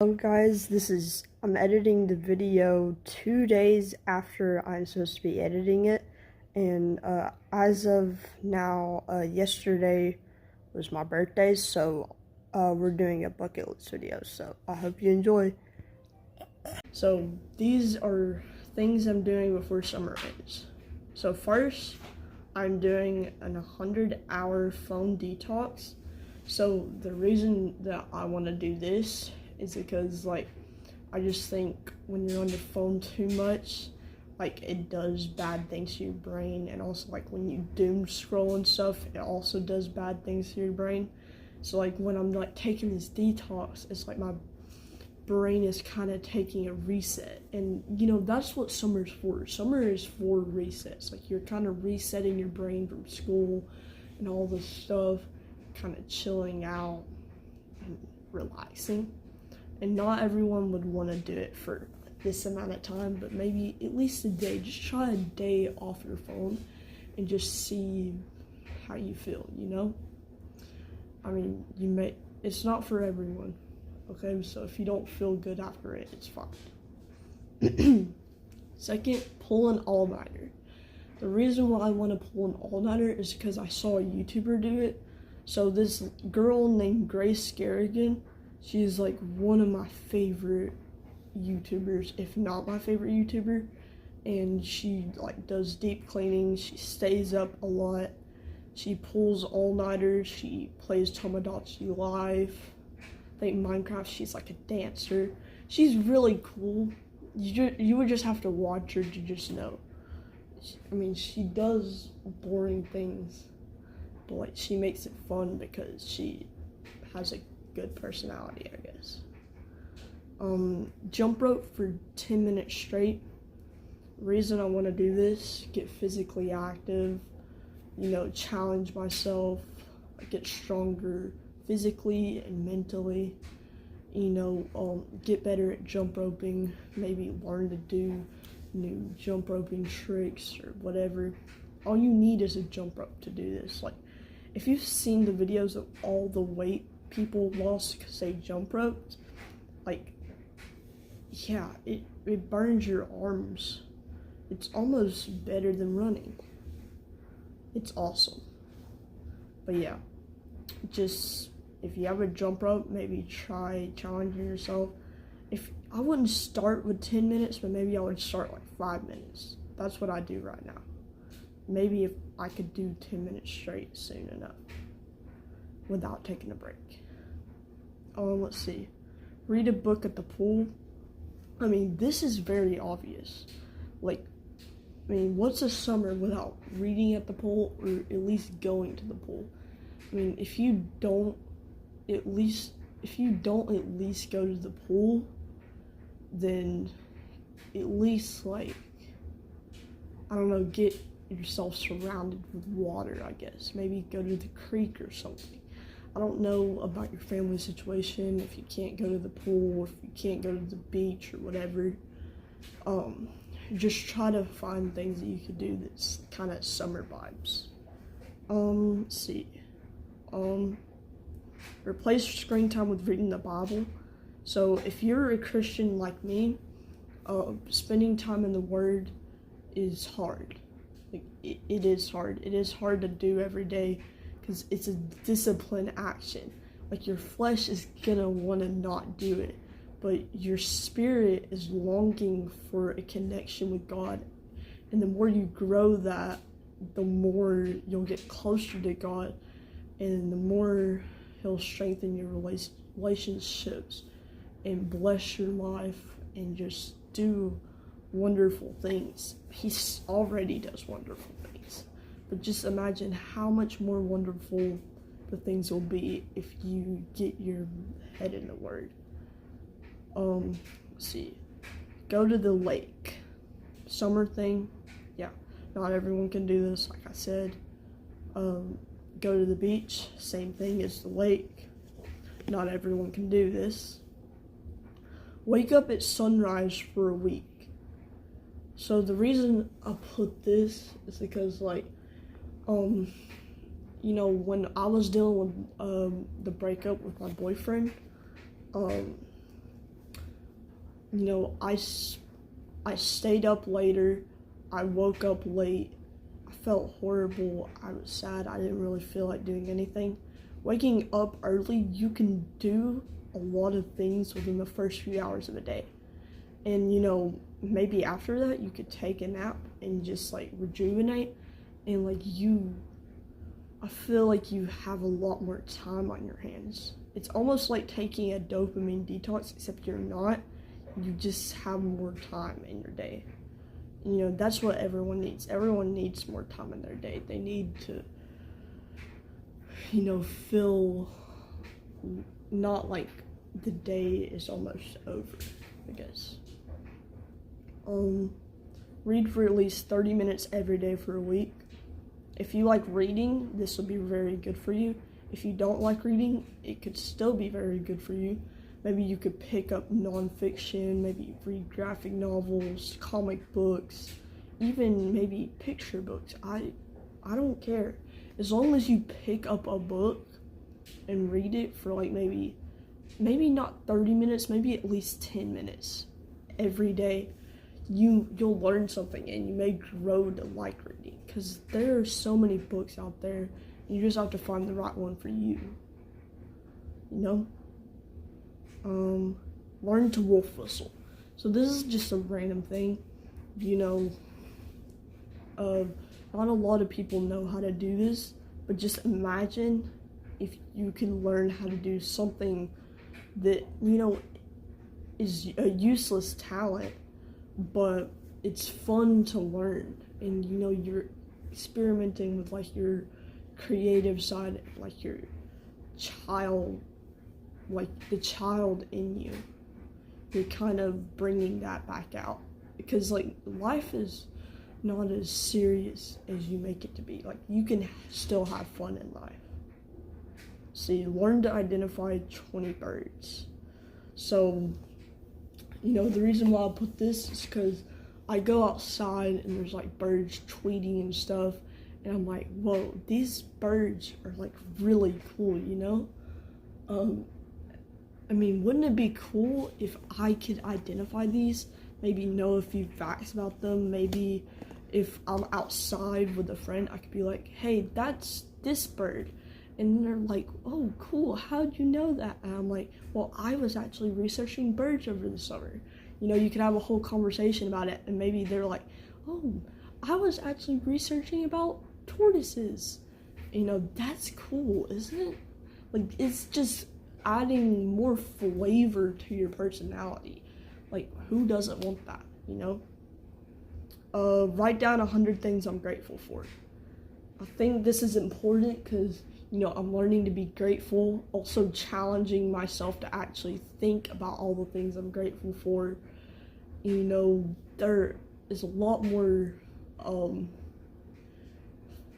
Hello guys, I'm editing the video 2 days after I'm supposed to be editing it, and as of now, yesterday was my birthday, so we're doing a bucket list video, so I hope you enjoy. So these are things I'm doing before summer ends. So first, I'm doing an 100-hour phone detox. So the reason that I want to do this is because, I just think when you're on your phone too much, it does bad things to your brain, and also, when you doom scroll and stuff, it also does bad things to your brain. So, when I'm, taking this detox, it's like my brain is kind of taking a reset, and, that's what summer's for. Summer is for resets. You're kind of resetting your brain from school and all this stuff, kind of chilling out and relaxing. And not everyone would want to do it for this amount of time, but maybe at least a day. Just try a day off your phone and just see how you feel, I mean, it's not for everyone, okay? So if you don't feel good after it, it's fine. Second, pull an all-nighter. The reason why I want to pull an all-nighter is because I saw a YouTuber do it. So this girl named Grace Garrigan, she's one of my favorite YouTubers, if not my favorite YouTuber, and she does deep cleaning. She stays up a lot. She pulls all-nighters. She plays Tomodachi Life. I think Minecraft. She's a dancer. She's really cool. You would just have to watch her to just know. I mean, she does boring things, but she makes it fun because she has a good personality, I guess. Jump rope for 10 minutes straight. Reason I want to do this: get physically active, challenge myself, get stronger physically and mentally, get better at jump roping, maybe learn to do new jump roping tricks or whatever. All you need is a jump rope to do this. If you've seen the videos of all the weight people lost because they jump roped, it burns your arms. It's almost better than running. It's awesome. But yeah, just if you have a jump rope, maybe try challenging yourself. If I wouldn't start with 10 minutes, but maybe I would start 5 minutes. That's what I do right now. Maybe if I could do 10 minutes straight soon enough without taking a break. Let's see. Read a book at the pool. I mean, this is very obvious. What's a summer without reading at the pool, or at least going to the pool? I mean, if you don't at least go to the pool, then at least I don't know, get yourself surrounded with water, I guess. Maybe go to the creek or something. I don't know about your family situation, if you can't go to the pool, if you can't go to the beach or whatever. Just try to find things that you could do that's kind of summer vibes. Let's see. Replace screen time with reading the Bible. So if you're a Christian like me, spending time in the Word is hard. It is hard. It is hard to do every day because it's a disciplined action. Your flesh is gonna want to not do it, but your spirit is longing for a connection with God. And the more you grow that, the more you'll get closer to God, and the more He'll strengthen your relationships and bless your life and just do wonderful things. He already does wonderful things, but just imagine how much more wonderful the things will be if you get your head in the Word. Let's see. Go to the lake. Summer thing. Yeah, not everyone can do this, like I said. Go to the beach. Same thing as the lake. Not everyone can do this. Wake up at sunrise for a week. So the reason I put this is because, when I was dealing with the breakup with my boyfriend, I stayed up later, I woke up late, I felt horrible, I was sad, I didn't really feel like doing anything. Waking up early, you can do a lot of things within the first few hours of a day. And maybe after that you could take a nap and just like rejuvenate, and I feel like you have a lot more time on your hands. It's almost like taking a dopamine detox, except you're not. You just have more time in your day. That's what everyone needs. Everyone needs more time in their day. They need to, feel not like the day is almost over, I guess. Read for at least 30 minutes every day for a week. If you like reading, this will be very good for you. If you don't like reading, it could still be very good for you. Maybe you could pick up nonfiction, maybe read graphic novels, comic books, even maybe picture books. I don't care. As long as you pick up a book and read it for like maybe not 30 minutes, maybe at least 10 minutes every day, you'll learn something and you may grow to like reading, because there are so many books out there and you just have to find the right one for you. Learn to wolf whistle. So this is just a random thing. Not a lot of people know how to do this, but just imagine if you can learn how to do something that is a useless talent, but it's fun to learn, and you're experimenting with like your creative side, like your child, like the child in you. You're kind of bringing that back out, because like life is not as serious as you make it to be. Like, you can still have fun in life. See, learn to identify 20 birds. So the reason why I put this is because I go outside and there's like birds tweeting and stuff, and I'm like, whoa, these birds are like really cool, wouldn't it be cool if I could identify these, maybe know a few facts about them? Maybe if I'm outside with a friend, I could be like, hey, that's this bird. And they're like, oh, cool, how'd you know that? And I'm like, well, I was actually researching birds over the summer. You could have a whole conversation about it, and maybe they're like, oh, I was actually researching about tortoises. That's cool, isn't it? Like, it's just adding more flavor to your personality. Like, who doesn't want that, Write down 100 things I'm grateful for. I think this is important because, I'm learning to be grateful, also challenging myself to actually think about all the things I'm grateful for. There is a lot more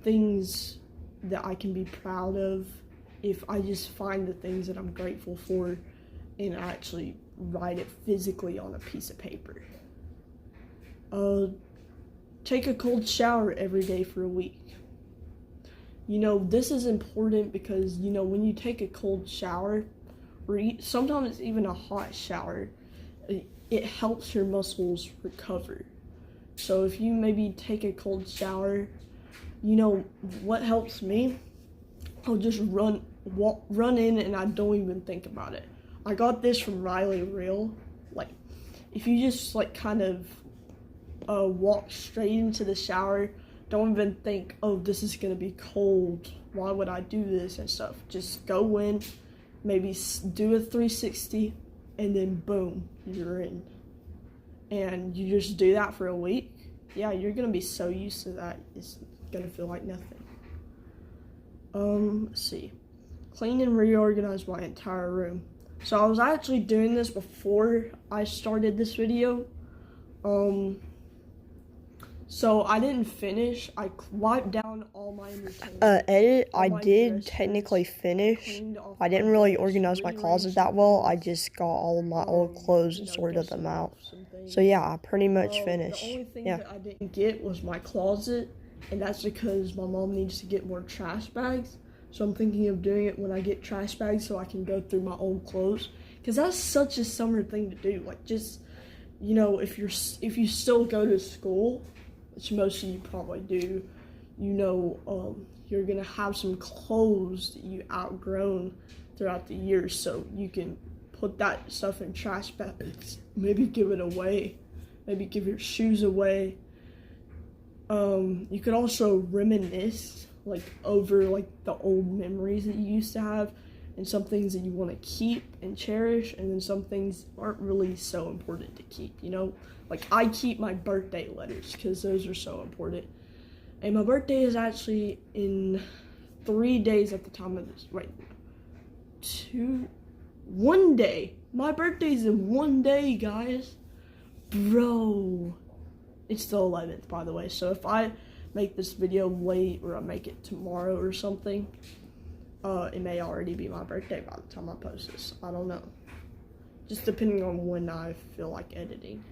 things that I can be proud of if I just find the things that I'm grateful for and actually write it physically on a piece of paper. Take a cold shower every day for a week. This is important because, when you take a cold shower, or sometimes even a hot shower, it helps your muscles recover. So if you maybe take a cold shower, what helps me? I'll just run in and I don't even think about it. I got this from Riley Real. Like, if you just kind of walk straight into the shower, don't even think, oh, this is gonna be cold, why would I do this and stuff. Just go in, maybe do a 360, and then boom, you're in. And you just do that for a week, yeah, you're gonna be so used to that, it's gonna feel like nothing. Let's see. Clean and reorganize my entire room. So I was actually doing this before I started this video. So I didn't finish. I wiped down all my entertainment. I did technically finish. I didn't really organize my closet that well. I just got all of my old clothes and sorted them out. So yeah, I pretty much finished. The only thing that I didn't get was my closet, and that's because my mom needs to get more trash bags. So I'm thinking of doing it when I get trash bags so I can go through my old clothes. Because that's such a summer thing to do. Like, just you know, if you still go to school, which most of you probably do, you know, you're gonna have some clothes that you outgrown throughout the years, so you can put that stuff in trash bags, maybe give it away, maybe give your shoes away. You could also reminisce like over like the old memories that you used to have, and some things that you want to keep and cherish, and then some things aren't really so important to keep, you know? Like I keep my birthday letters because those are so important. And my birthday is actually in 3 days at the time of this. Wait, 1 day. My birthday's in 1 day, guys. Bro. It's the 11th, by the way. So if I make this video late or I make it tomorrow or something, it may already be my birthday by the time I post this. I don't know. Just depending on when I feel like editing.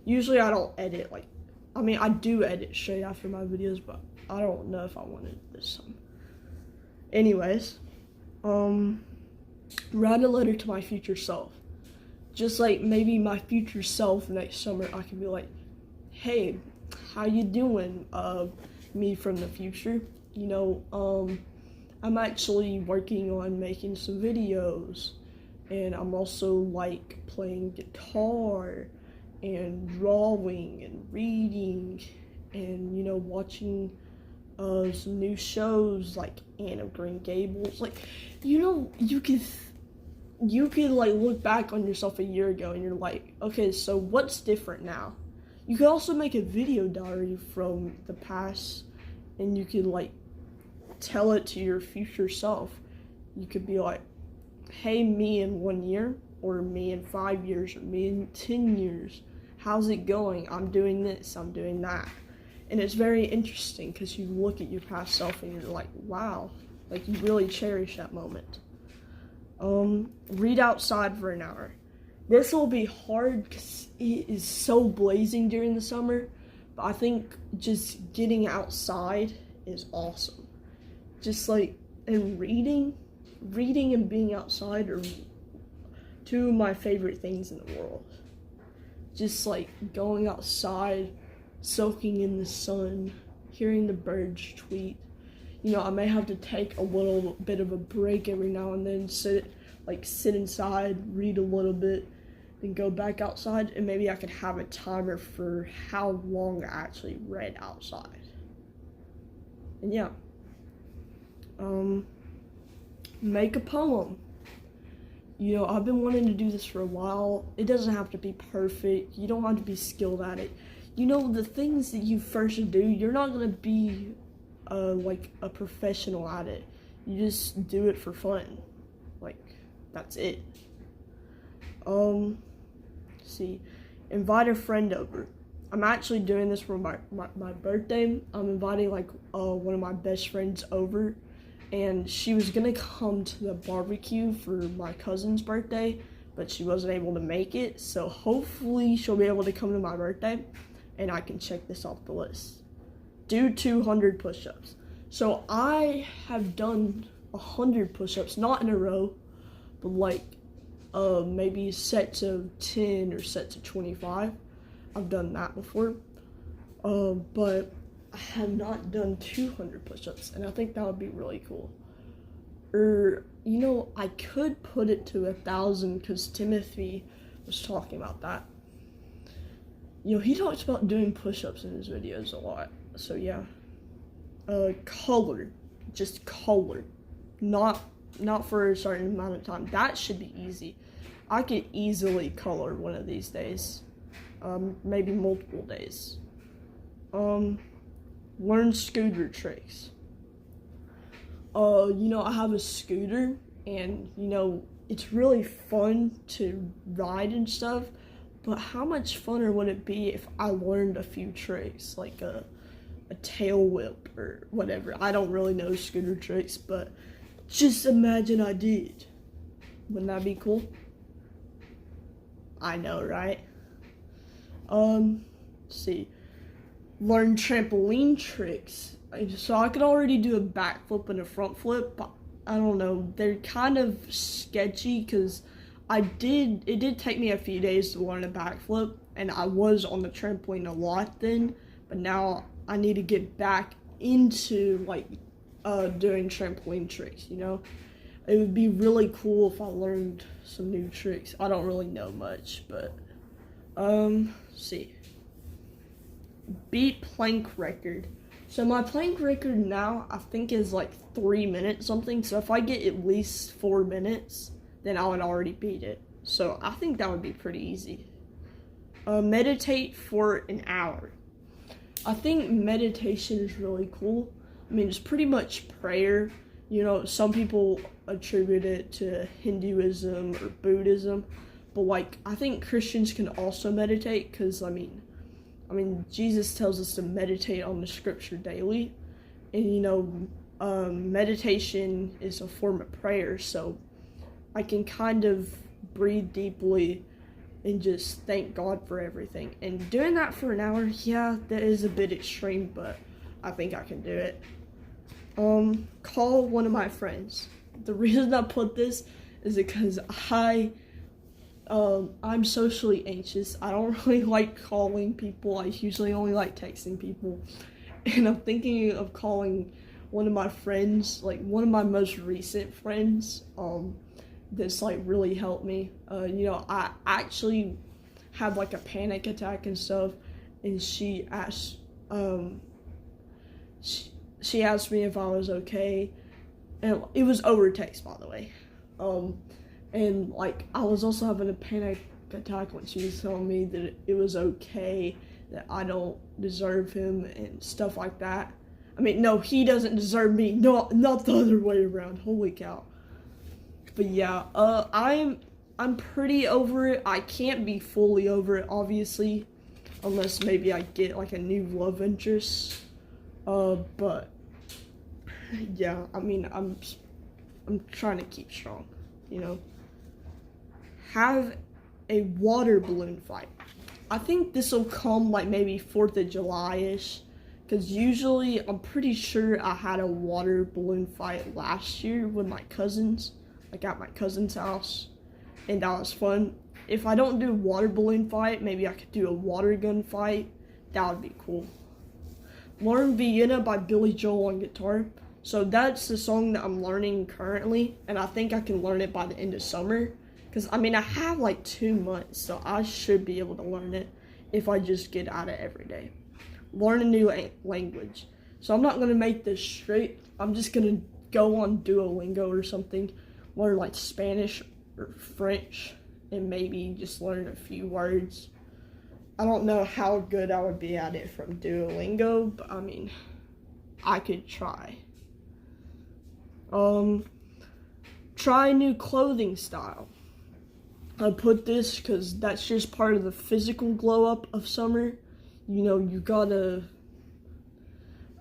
Usually I don't edit like, I mean, I do edit straight after my videos, but I don't know if I wanted this time. Anyways, write a letter to my future self. Just like maybe my future self next summer, I can be like, hey, how you doing? Me from the future. You know, I'm actually working on making some videos, and I'm also like playing guitar and drawing and reading and, you know, watching some new shows like Anne of Green Gables. Like, you know, you could like look back on yourself a year ago and you're like, okay, so what's different now? You could also make a video diary from the past, and you could like tell it to your future self. You could be like, hey, me in 1 year, or me in 5 years, or me in 10 years. How's it going? I'm doing this, I'm doing that. And it's very interesting because you look at your past self and you're like, wow, like you really cherish that moment. Read outside for an hour. This will be hard because it is so blazing during the summer, but I think just getting outside is awesome. Just like, and reading and being outside are two of my favorite things in the world. Just like going outside, soaking in the sun, hearing the birds tweet. You know, I may have to take a little bit of a break every now and then, sit inside, read a little bit, then go back outside, and maybe I could have a timer for how long I actually read outside. And yeah. Make a poem. You know, I've been wanting to do this for a while. It doesn't have to be perfect. You don't have to be skilled at it. You know, the things that you first do, you're not going to be like a professional at it. You just do it for fun. Like, that's it. See, invite a friend over. I'm actually doing this for my birthday. I'm inviting like one of my best friends over, and she was gonna come to the barbecue for my cousin's birthday, but she wasn't able to make it, so hopefully she'll be able to come to my birthday and I can check this off the list. Do 200 push-ups. So I have done 100 push-ups, not in a row, but like maybe sets of 10 or sets of 25. I've done that before, but I have not done 200 push-ups, and I think that would be really cool. Or, you know, I could put it to 1,000 because Timothy was talking about that. You know, he talks about doing push-ups in his videos a lot, so yeah. Color, just color, not for a certain amount of time. That should be easy. I could easily color one of these days, maybe multiple days. Learn scooter tricks. You know, I have a scooter, and you know, it's really fun to ride and stuff, but how much funner would it be if I learned a few tricks, like a tail whip or whatever? I don't really know scooter tricks, but just imagine I did. Wouldn't that be cool? I know, right? Let's see. Learn trampoline tricks. So I could already do a backflip and a front flip, but I don't know. They're kind of sketchy because it did take me a few days to learn a backflip, and I was on the trampoline a lot then, but now I need to get back into like doing trampoline tricks, you know? It would be really cool if I learned some new tricks. I don't really know much, but see. Beat plank record. So my plank record now I think is like 3 minutes something. So if I get at least 4 minutes, then I would already beat it. So I think that would be pretty easy. Meditate for an hour. I think meditation is really cool. I mean, it's pretty much prayer. You know, some people attribute it to Hinduism or Buddhism, but like I think Christians can also meditate because I mean Jesus tells us to meditate on the scripture daily, and you know, meditation is a form of prayer, so I can kind of breathe deeply and just thank God for everything. And doing that for an hour, yeah, that is a bit extreme, but I think I can do it. Call one of my friends. The reason I put this is because I'm socially anxious. I don't really like calling people. I usually only like texting people. And I'm thinking of calling one of my friends, like one of my most recent friends, that's like really helped me. You know, I actually had like a panic attack and stuff, and she asked me if I was okay, and it was over text, by the way. And like I was also having a panic attack when she was telling me that it was okay, that I don't deserve him and stuff like that. I mean, no, he doesn't deserve me. No, not the other way around. Holy cow. But yeah, I'm pretty over it. I can't be fully over it, obviously, unless maybe I get like a new love interest. But yeah, I mean, I'm trying to keep strong, you know. Have a water balloon fight. I think this will come like maybe 4th of July-ish, because usually I'm pretty sure I had a water balloon fight last year with my cousins, like at my cousin's house, and that was fun. If I don't do a water balloon fight, maybe I could do a water gun fight. That would be cool. Learn Vienna by Billy Joel on guitar. So that's the song that I'm learning currently, and I think I can learn it by the end of summer. Because, I mean, I have like 2 months, so I should be able to learn it if I just get at it every day. Learn a new language. So I'm not going to make this straight. I'm just going to go on Duolingo or something, learn like Spanish or French, and maybe just learn a few words. I don't know how good I would be at it from Duolingo, but I mean, I could try. Try a new clothing style. I put this because that's just part of the physical glow up of summer. You know, you gotta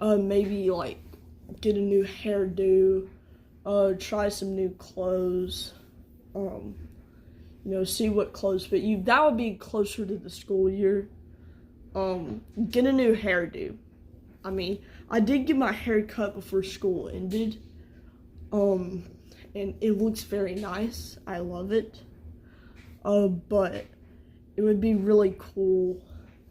maybe like get a new hairdo, try some new clothes, you know, see what clothes fit you. That would be closer to the school year. Get a new hairdo. I mean, I did get my hair cut before school ended, and it looks very nice. I love it. But it would be really cool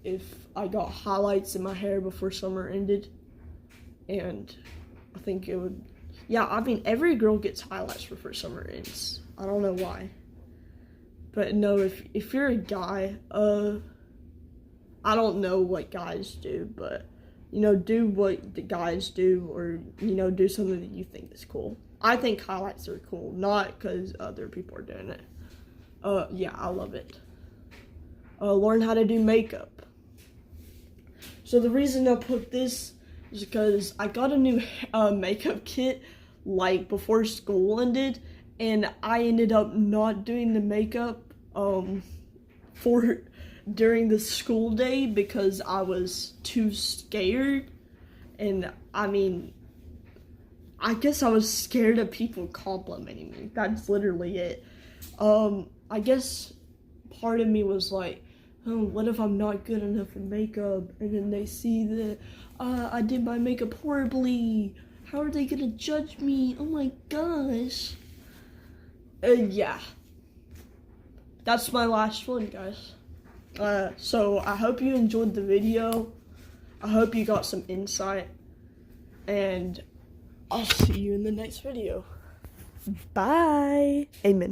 if I got highlights in my hair before summer ended, and I think it would, yeah, I mean, every girl gets highlights before summer ends. I don't know why. But no, if you're a guy, I don't know what guys do, but, you know, do what the guys do, or, you know, do something that you think is cool. I think highlights are cool, not because other people are doing it. Yeah, I love it. Learn how to do makeup. So the reason I put this is because I got a new makeup kit, like, before school ended, and I ended up not doing the makeup, during the school day because I was too scared, and, I mean, I guess I was scared of people complimenting me. That's literally it. I guess part of me was like, oh, what if I'm not good enough in makeup, and then they see that I did my makeup horribly. How are they gonna judge me? Oh my gosh. Yeah. that's my last one, guys. So I hope you enjoyed the video. I hope you got some insight, and I'll see you in the next video. Bye. Amen.